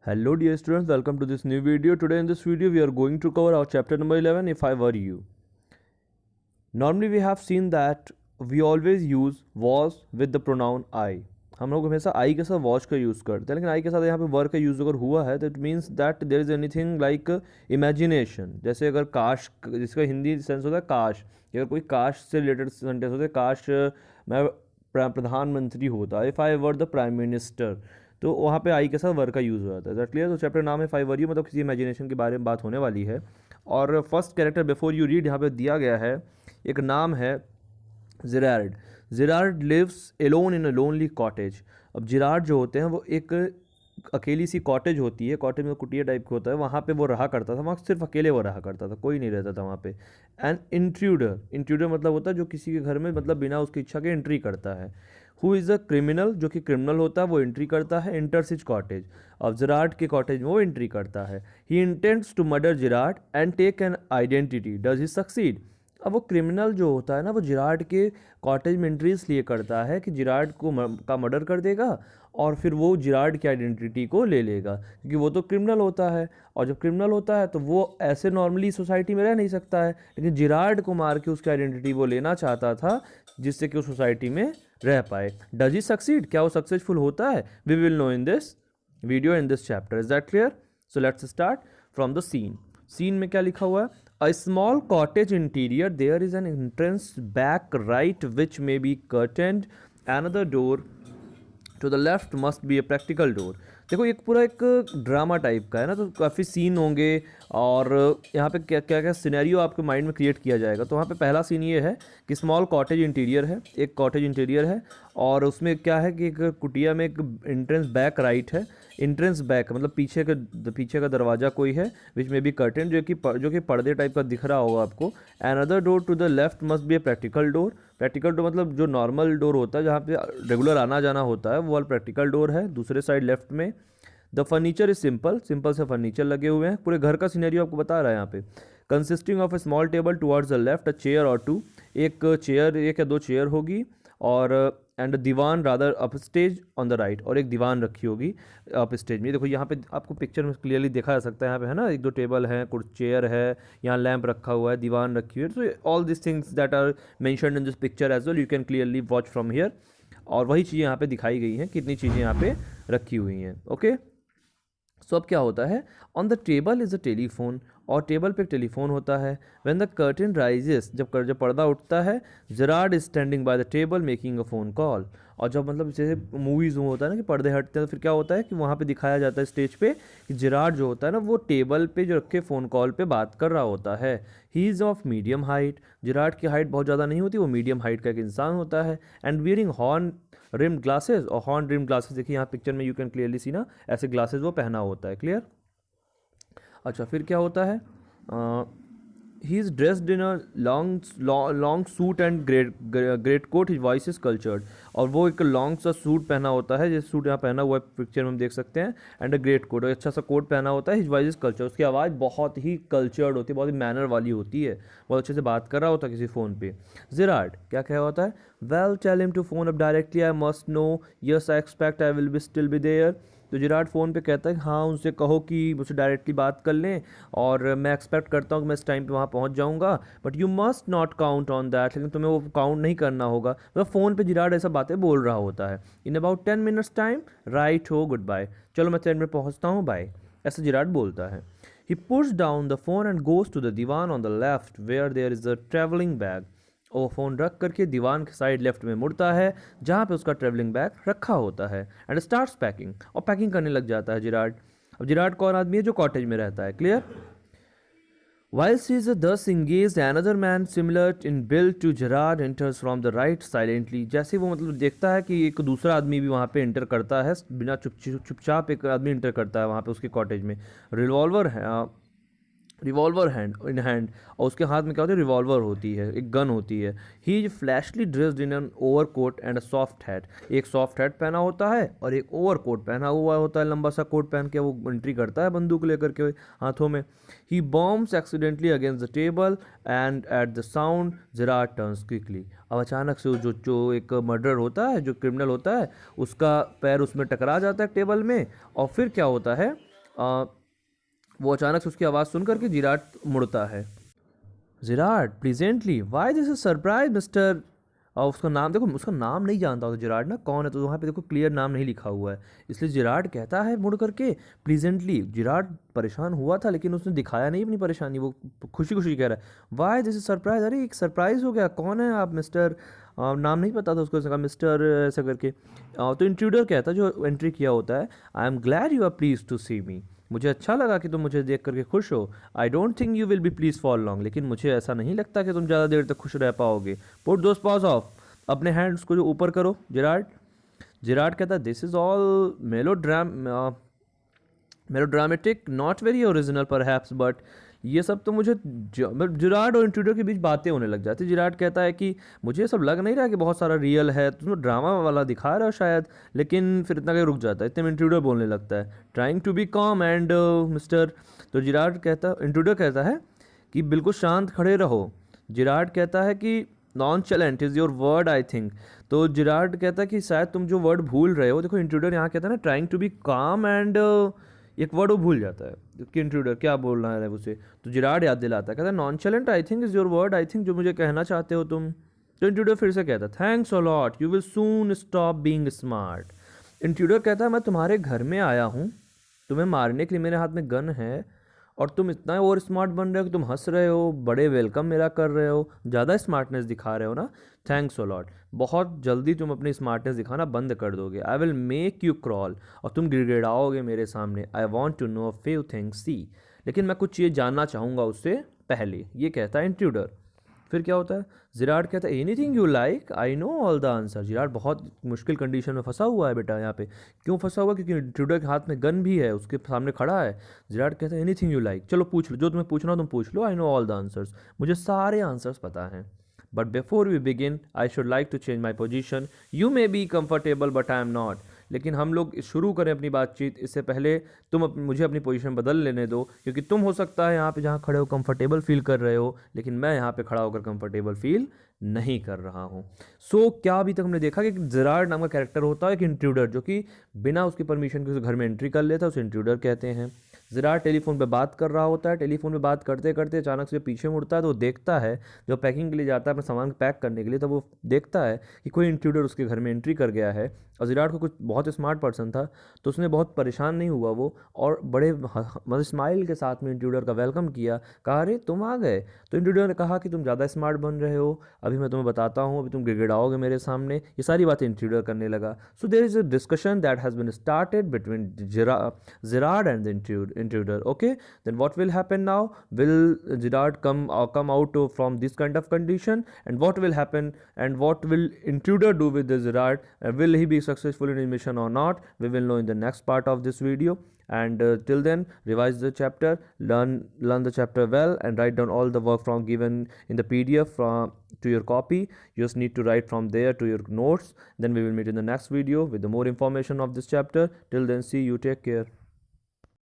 Hello dear students, welcome to this new video. Today in this video we are going to cover our chapter number 11, If I Were You. Normally we have seen that we always use was with the pronoun I. हम लोग हमेशा I के साथ was का use करते हैं, लेकिन I के साथ यहाँ पे were का यूज़ अगर हुआ है तो it means that there is anything like imagination. जैसे अगर काश, जिसका हिंदी सेंस होता है काश, अगर कोई काश से रिलेटेड सेंटेंस होता है, काश मैं प्रधानमंत्री होता, if I were the prime minister, तो वहाँ पे आई के साथ वर का यूज़ हो जाता है. That clear. तो चैप्टर नाम है फाइव वर यू, मतलब किसी इमेजिनेशन के बारे में बात होने वाली है. और first character before you read यहाँ पे दिया गया है, एक नाम है Gerard. Gerard lives alone in a lonely cottage. अब जिरार्ड जो होते हैं वो एक अकेली सी कॉटेज होती है, कॉटेज में कुटिया टाइप का होता है, वहाँ पे वो रहा करता था. वहाँ सिर्फ अकेले वो रहा करता था, कोई नहीं रहता था वहाँ पे. एंड इंट्रूडर, इंट्रूडर मतलब होता है जो किसी के घर में मतलब बिना उसकी इच्छा के एंट्री करता है. हु इज़ अ क्रिमिनल, जो कि क्रिमिनल होता है वो एंट्री करता है इंटर्स हिज कॉटेज. अब जिरार्ड के कॉटेज में वो एंट्री करता है. He intends to murder Gerard and take an identity. Does he succeed. अब वो क्रिमिनल जो होता है ना, वो जिरार्ड के कॉटेज में एंट्री इसलिए करता है कि जिरार्ड को का मर्डर कर देगा और फिर वो जिरार्ड की आइडेंटिटी को ले लेगा, क्योंकि वो तो क्रिमिनल होता है. और जब क्रिमिनल होता है तो वो ऐसे नॉर्मली सोसाइटी में रह नहीं सकता है, लेकिन जिरार्ड को मार के उसकी आइडेंटिटी वो लेना चाहता था जिससे कि वो सोसाइटी में रह पाए. डज ही सक्सीड, क्या वो सक्सेसफुल होता है? We will know in this video, in this chapter. Is that clear? So let's start from the scene. Scene में क्या लिखा हुआ है? A small cottage interior, there is an entrance back right which may be curtained, another door to the left must be a practical door. देखो एक पूरा एक drama type का है ना, तो काफ़ी सीन होंगे और यहाँ पे क्या क्या क्या सिनेरियो आपके माइंड में क्रिएट किया जाएगा. तो वहाँ पे पहला सीन ये है कि स्मॉल कॉटेज इंटीरियर है, एक कॉटेज इंटीरियर है और उसमें क्या है कि एक कुटिया में एक एंट्रेंस बैक राइट है. एंट्रेंस बैक मतलब पीछे का दरवाज़ा कोई है, विच में बी कर्टेन, जो कि पर्दे टाइप का दिख रहा होगा आपको. Another door to the left must be a practical door. Practical door मतलब जो नॉर्मल डोर होता है जहाँ पे रेगुलर आना जाना होता है, वो वाला प्रैक्टिकल डोर है दूसरे साइड लेफ्ट में. The furniture is simple, simple से फर्नीचर लगे हुए हैं. पूरे घर का सीनेरियो आपको बता रहा है यहाँ पे. Consisting of a small table towards the left, a chair और टू, एक चेयर, एक या दो चेयर होगी, और and divan rather upstage on the right, और एक दीवान रखी होगी अप स्टेज में. देखो यहाँ पे आपको पिक्चर में क्लियरली देखा जा सकता है, यहाँ पे है ना, एक दो टेबल है, कुछ चेयर है, यहाँ लैंप रखा हुआ है, दीवान रखी हुई है. तो all this things that are mentioned in this picture as well you can clearly watch from here. और वही चीज़ें यहाँ पे दिखाई गई हैं, कितनी चीज़ें यहाँ पे रखी हुई हैं. ओके. सो अब क्या होता है? On the table is a telephone, और टेबल पे एक टेलीफोन होता है. व्हेन द कर्टेन राइजेस, जब पर्दा उठता है, Gerard is standing by the table making a phone call. और जब मतलब जैसे मूवीज़ में होता है ना कि पर्दे हटते हैं, तो फिर क्या होता है कि वहाँ पे दिखाया जाता है स्टेज पे कि जेरार्ड जो होता है ना, वो टेबल पे जो रखे फ़ोन कॉल पे बात कर रहा होता है. He is of medium height. Gerard की हाइट बहुत ज़्यादा नहीं होती, वो मीडियम हाइट का एक इंसान होता है. And wearing horn rim glasses, और हॉर्न रिम ग्लासेस देखिए यहाँ पिक्चर में यू कैन क्लियरली सी ना, ऐसे ग्लासेस वो पहना होता है. क्लियर? अच्छा, फिर क्या होता है? He is dressed in a long suit and greatcoat. His voice is cultured, और वो एक लॉन्ग सा सूट पहना होता है, जैसे सूट यहाँ पहना हुआ है पिक्चर में हम देख सकते हैं. एंड अ ग्रेट कोट, अच्छा सा कोट पहना होता है. हिज वॉइस इज कल्चर्ड, उसकी आवाज़ बहुत ही कल्चर्ड होती है, बहुत ही मैनर वाली होती है, बहुत अच्छे से बात कर रहा होता है किसी फ़ोन पे. जिरार्ड क्या कहा होता है? Well tell him to phone up directly, I must know, yes I expect I will be still be there. तो जिरार्ड फ़ोन पे कहता है कि हाँ उनसे कहो कि मुझसे डायरेक्टली बात कर लें, और मैं एक्सपेक्ट करता हूँ कि मैं इस टाइम पे वहाँ पहुँच जाऊँगा. But you must not count on that, लेकिन तुम्हें वो काउंट नहीं करना होगा. मतलब फ़ोन पे जिरार्ड ऐसा बातें बोल रहा होता है. In about 10 minutes time right हो, गुड बाय, चलो मैं 10 मिनट पहुँचता हूँ, बाय, ऐसा जिरार्ड बोलता है. He puts down the phone and goes to the divan on the left where there is a travelling bag. और फ़ोन रख करके दीवान के साइड लेफ्ट में मुड़ता है, जहाँ पे उसका ट्रेवलिंग बैग रखा होता है. एंड स्टार्ट्स पैकिंग, और पैकिंग करने लग जाता है जिरार्ड. अब जिरार्ड कौन आदमी है? जो कॉटेज में रहता है. Clear? Whilst he is thus engaged, another man similar in build to Gerard enters from the right silently. जैसे वो मतलब देखता है कि एक दूसरा आदमी भी वहाँ पे एंटर करता है, बिना चुपचाप एक आदमी एंटर करता है वहाँ पे उसके कॉटेज में. रिवॉल्वर है, रिवॉल्वर हैंड इन हैंड, और उसके हाथ में क्या होती है? रिवॉल्वर होती है, एक गन होती है. He is flashly dressed in an overcoat and a soft hat. एक सॉफ्ट हैट पहना होता है और एक ओवर कोट पहना हुआ होता है, लंबा सा कोट पहन के वो एंट्री करता है बंदूक लेकर के हाथों में. He bumps accidentally against the table and at the sound Gerard turns quickly. अब अचानक से जो एक मर्डर होता है, जो क्रिमिनल होता है, उसका पैर उसमें टकरा जाता है टेबल में, और फिर क्या होता है वो अचानक से उसकी आवाज़ सुन करके जिराट मुड़ता है। Gerard pleasantly why this is surprise mister, और उसका नाम देखो, उसका नाम नहीं जानता होता जिराट ना कौन है, तो वहाँ पे देखो क्लियर नाम नहीं लिखा हुआ है, इसलिए जिराट कहता है मुड़ करके प्लीजेंटली। जिराट परेशान हुआ था लेकिन उसने दिखाया नहीं अपनी परेशानी, वो खुशी खुशी कह रहा है वाई दिस इज सरप्राइज, अरे एक सरप्राइज हो गया, कौन है आप मिस्टर, नाम नहीं पता था उसको, उसने कहा मिस्टर ऐसा करके। तो इंट्रूडर कहता है जो एंट्री किया होता है, I am glad you are please to see me, मुझे अच्छा लगा कि तुम मुझे देख करके खुश हो। I don't think you will be please for long, लेकिन मुझे ऐसा नहीं लगता कि तुम ज़्यादा देर तक खुश रह पाओगे। पुट दोस पास ऑफ, अपने हैंड्स को जो ऊपर करो जिराट। जिराट कहता है this is all melodramatic, not very original perhaps, but ये सब तो मुझे जिराट और इंट्रूडर के बीच बातें होने लग जाती है। जिराट कहता है कि मुझे ये सब लग नहीं रहा कि बहुत सारा रियल है, तुम ड्रामा वाला दिखा रहे हो शायद, लेकिन फिर इतना कहीं रुक जाता है, इतने में इंट्रूडर बोलने लगता है trying to be calm and mister. तो इंट्रूडर कहता है कि बिल्कुल शांत खड़े रहो। जिराट कहता है कि nonchalant is your word I think. तो जिराट कहता है कि शायद तुम जो वर्ड भूल रहे हो, देखो इंट्रूडर यहाँ कहता है ना ट्राइंग टू बी काम एंड एक वर्ड वो भूल जाता है कि इंट्रूडर क्या बोल रहा है उसे, तो जिराट याद दिलाता है, कहता है nonchalant I think is your word I think, जो मुझे कहना चाहते हो तुम। तो इंट्रूडर फिर से कहता है thanks a lot you will soon stop being smart. Intruder कहता है मैं तुम्हारे घर में आया हूँ, तुम्हें मारने के लिए मेरे हाथ में गन है, और तुम इतना और स्मार्ट बन रहे हो कि तुम हंस रहे हो, बड़े वेलकम मेरा कर रहे हो, ज़्यादा स्मार्टनेस दिखा रहे हो ना, थैंक्स अ लॉट। बहुत जल्दी तुम अपनी स्मार्टनेस दिखाना बंद कर दोगे, I will make you crawl, और तुम गिड़गिड़ाओगे मेरे सामने। I want to know a few things see, लेकिन मैं कुछ चीज़ जानना चाहूँगा उससे पहले, ये कहता है इंट्रूडर। फिर क्या होता है, जिराट कहता है anything you like I know all the answer. Gerard बहुत मुश्किल कंडीशन में फंसा हुआ है बेटा यहाँ पे, क्यों फंसा हुआ, क्योंकि इंट्रूडर के हाथ में गन भी है, उसके सामने खड़ा है। जिराट कहता है एनीथिंग यू लाइक, चलो पूछ लो, जो तुम्हें पूछना हो तुम पूछ लो, I know all the answers, मुझे सारे आंसर्स पता हैं। But before we begin I should like to change my position, you may be comfortable but I am not. लेकिन हम लोग शुरू करें अपनी बातचीत, इससे पहले मुझे अपनी पोजीशन बदल लेने दो, क्योंकि तुम हो सकता है यहाँ पे जहाँ खड़े हो कंफर्टेबल फील कर रहे हो, लेकिन मैं यहाँ पे खड़ा होकर कंफर्टेबल फील नहीं कर रहा हूँ। क्या अभी तक हमने देखा कि जिराट नाम का कैरेक्टर होता है, एक इंट्रूडर जो कि बिना उसकी परमिशन के उस घर में एंट्री कर लेता है, उसे इंट्रूडर कहते हैं। जिराट टेलीफोन पे बात कर रहा होता है, टेलीफोन पे बात करते करते अचानक से पीछे मुड़ता है, तो वो देखता है, जो पैकिंग के लिए जाता है अपना सामान पैक करने के लिए, तब वो देखता है कि कोई इंट्रूडर उसके घर में एंट्री कर गया है। और जिराट को कुछ बहुत स्मार्ट पर्सन था, तो उसने बहुत परेशान नहीं हुआ वो, और बड़े मतलब स्माइल के साथ में इंट्रूडर का वेलकम किया, कहा अरे तुम आ गए। तो इंट्रूडर ने कहा कि तुम ज़्यादा स्मार्ट बन रहे हो, अभी मैं तुम्हें बताता हूँ, अभी तुम गिड़गिड़ाओगे मेरे सामने, ये सारी बातें इंट्रूडर करने लगा। So there is a discussion that has been started between Gerard and the intruder. Okay, then what will happen now? Will Girard come out from this kind of condition, and what will happen, and what will intruder do with the Girard? Will he be successful in his mission or not? We will know in the next part of this video. And till then, revise the chapter, learn the chapter well, and write down all the work from given in the PDF to your copy. You just need to write from there to your notes. Then we will meet in the next video with the more information of this chapter. Till then, see you, take care.